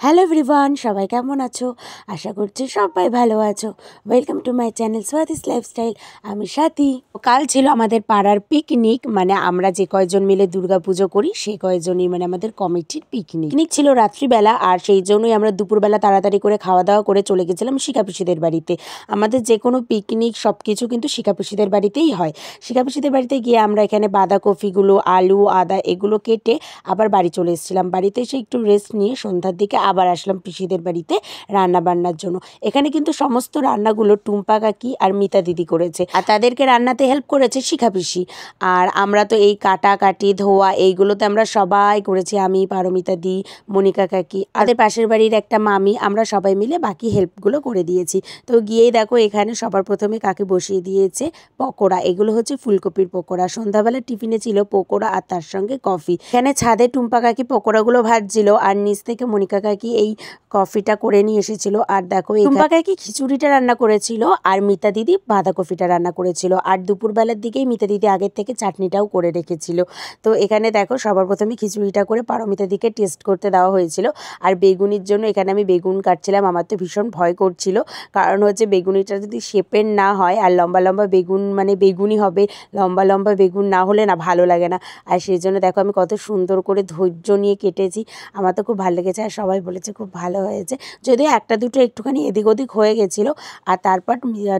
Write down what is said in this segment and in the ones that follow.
Hello everyone, সবাই কেমন আছো? আশা করছি সবাই ভালো আছো। Welcome to my channel Swati's lifestyle. আমি সাথী। কাল ছিল আমাদের পাড়ার পিকনিক, মানে আমরা যে কয়জন মিলে দুর্গাপুজো করি সেই কয়জনই মানে আমাদের কমিটির পিকনিক ছিল রাত্রিবেলা। আর সেই জন্যই আমরা দুপুরবেলা তাড়াতাড়ি করে খাওয়া দাওয়া করে চলে গেছিলাম শিখাপিসিদের বাড়িতে। আমাদের যে কোনো পিকনিক সব কিছু কিন্তু শিখাপিসিদের বাড়িতেই হয়। শিখাপিসিদের বাড়িতে গিয়ে আমরা এখানে বাঁধাকপিগুলো, আলু, আদা এগুলো কেটে আবার বাড়ি চলে এসেছিলাম। বাড়িতে এসে একটু রেস্ট নিয়ে সন্ধ্যার দিকে আবার আসলাম পিসিদের বাড়িতে রান্না বান্নার জন্য। এখানে কিন্তু সমস্ত রান্নাগুলো টুম্পা কাকি আর মিতা দিদি করেছে, আর তাদেরকে রান্নাতে হেল্প করেছে শিখা পিসি। আর আমরা তো এই কাটাকাটি ধোয়া এইগুলোতে আমরা সবাই করেছি, আমি, পারমিতা দি, মনিকা কাকি, আমাদের পাশের বাড়ির একটা মামি, আমরা সবাই মিলে বাকি হেল্পগুলো করে দিয়েছি। তো গিয়েই দেখো এখানে সবার প্রথমে কাকে বসিয়ে দিয়েছে পকোড়া। এগুলো হচ্ছে ফুলকপির পকোড়া। সন্ধ্যাবেলা টিফিনে ছিল পকোড়া আর তার সঙ্গে কফি। এখানে ছাদে টুম্পা কাকি পকোড়াগুলো ভাজছিল আর নিচ থেকে মনিকা কাকি এই কফিটা করে নিয়ে এসেছিল। আর দেখো টুম্পা কাকি খিচুড়িটা রান্না করেছিল আর মিতা দিদি বাঁধাকপিটা রান্না করেছিল। আর দুপুরবেলার দিকেই মিতা দিদি আগের থেকে চাটনিটাও করে রেখেছিল। তো এখানে দেখো সবার প্রথমে খিচুড়িটা করে পারমিতা দিকে টেস্ট করতে দেওয়া হয়েছিল। আর বেগুনির জন্য এখানে আমি বেগুন কাটছিলাম। আমার তো ভীষণ ভয় করছিল, কারণ হচ্ছে বেগুনিটা যদি শেপের না হয় আর লম্বা লম্বা বেগুন, মানে বেগুনি হবে, লম্বা লম্বা বেগুন না হলে না ভালো লাগে না। আর সেই জন্য দেখো আমি কত সুন্দর করে ধৈর্য নিয়ে কেটেছি। আমার তো খুব ভালো লেগেছে আর সবাই বলেছে খুব ভালো হয়েছে, যদিও একটা দুটো একটুখানি এদিক ওদিক হয়ে গেছিলো। আর তারপর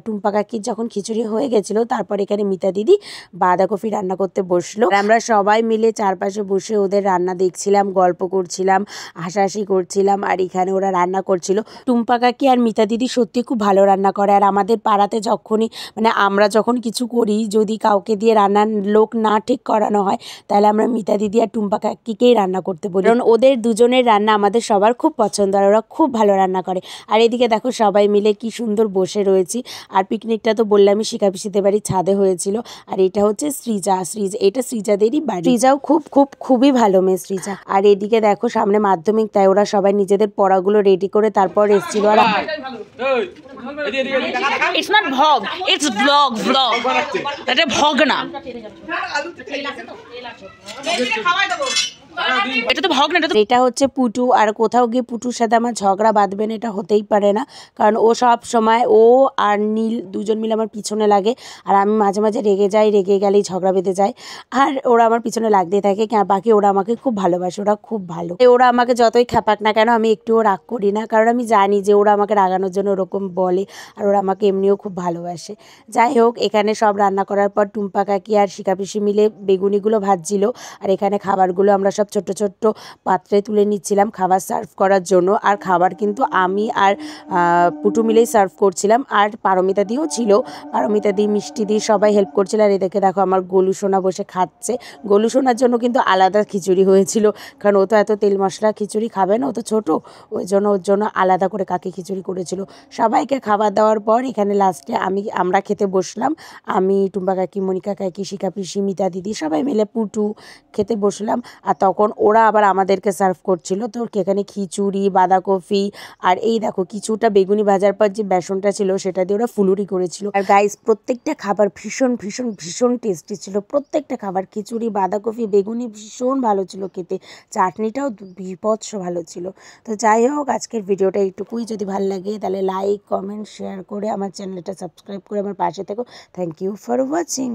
টুম্পা কাকির যখন খিচুড়ি হয়ে গেছিলো, তারপর এখানে মিতা দিদি বাঁধাকপি রান্না করতে বসলো। আমরা সবাই মিলে চারপাশে বসে ওদের রান্না দেখছিলাম, গল্প করছিলাম, হাসাহাসি করছিলাম। আর এখানে ওরা রান্না করছিল। টুম্পা কাকি আর মিতা দিদি সত্যি খুব ভালো রান্না করে। আর আমাদের পাড়াতে যখনই মানে আমরা যখন কিছু করি, যদি কাউকে দিয়ে রান্নার লোক না ঠিক করানো হয়, তাহলে আমরা মিতা দিদি আর টুম্পা কাকিকেই রান্না করতে বলি, কারণ ওদের দুজনের রান্না আমাদের সবার খুব পছন্দ আর ওরা খুব ভালো রান্না করে। আর এদিকে দেখো সবাই মিলে কি সুন্দর বসে রয়েছি। আর পিকনিকটা তো বললামই শিখা পিসিদের বাড়ির ছাদে হয়েছিল। আর এটা হচ্ছে সৃজা, এটা সৃজাদেরই বাড়ি। সৃজাও খুবই ভালো মেয়ে সৃজা। আর এদিকে দেখো সামনে মাধ্যমিক, তাই ওরা সবাই নিজেদের পড়াগুলো রেডি করে তারপর এসেছিল। আর It's not vlog, it's vlog. এটা ভগ না, এটা তো ভগ না, এটা হচ্ছে পুটু। আর কোথাও গিয়ে পুটুর সাথে আমার ঝগড়া বাঁধবে না, এটা হতেই পারে না, কারণ ও সব সময় ও আর নীল দুজন মিলে আমার পিছনে লাগে। আর আমি মাঝে মাঝে রেগে যাই, রেগে গেলেই ঝগড়া বেঁধে যায়। আর ওরা আমার পিছনে লাগতেই থাকে। বাকি ওরা আমাকে খুব ভালোবাসে, ওরা খুব ভালো। ওরা আমাকে যতই খাপাক না কেন আমি একটুও রাগ করি না, কারণ আমি জানি যে ওরা আমাকে রাগানোর জন্য ওরকম বলে। আর ওরা আমাকে এমনিও খুব ভালোবাসে। যাই হোক, এখানে সব রান্না করার পর টুম্পা কাকি আর শিখা পিসি মিলে বেগুনিগুলো ভাজছিল। আর এখানে খাবারগুলো আমরা সব ছোট্ট ছোট্ট পাত্রে তুলে নিচ্ছিলাম খাবার সার্ভ করার জন্য। আর খাবার কিন্তু আমি আর পুটু মিলেই সার্ভ করছিলাম। আর পারমিতা দিও ছিল, পারমিতা দি, মিষ্টি দি সবাই হেল্প করছিল। আর এদিকে দেখো আমার গোলু সোনা বসে খাচ্ছে। গোলু সোনার জন্য কিন্তু আলাদা খিচুড়ি হয়েছিল, কারণ ও তো এত তেল মশলা খিচুড়ি খাবে না, ও তো ছোটো, ওর জন্য আলাদা করে কাকি খিচুড়ি করেছিল। সবাইকে খাবার দেওয়ার পর এখানে লাস্টে আমরা খেতে বসলাম। আমি, টুম্পা কাকি, মনিকা কাকি, শিখা পিসি, মিতা দিদি সবাই মিলে পুটু খেতে বসলাম। আর তখন ওরা আবার আমাদেরকে সার্ভ করছিল। তো এখানে খিচুড়ি, বাঁধাকপি, আর এই দেখো কিছুটা বেগুনি ভাজার পর যে বেসনটা ছিল সেটা দিয়ে ওরা ফুলুরি করেছিল। আর গাইস, প্রত্যেকটা খাবার ভীষণ ভীষণ ভীষণ টেস্টি ছিল। প্রত্যেকটা খাবার, খিচুড়ি, বাঁধাকপি, বেগুনি ভীষণ ভালো ছিল খেতে। চাটনিটাও বিভৎস ভালো ছিল। তো যাই হোক, আজকের ভিডিওটা এইটুকুই। যদি ভালো লাগে তাহলে লাইক, কমেন্ট, শেয়ার করে আমার চ্যানেলটা সাবস্ক্রাইব করে আমার পাশে থেকো। Thank you for watching.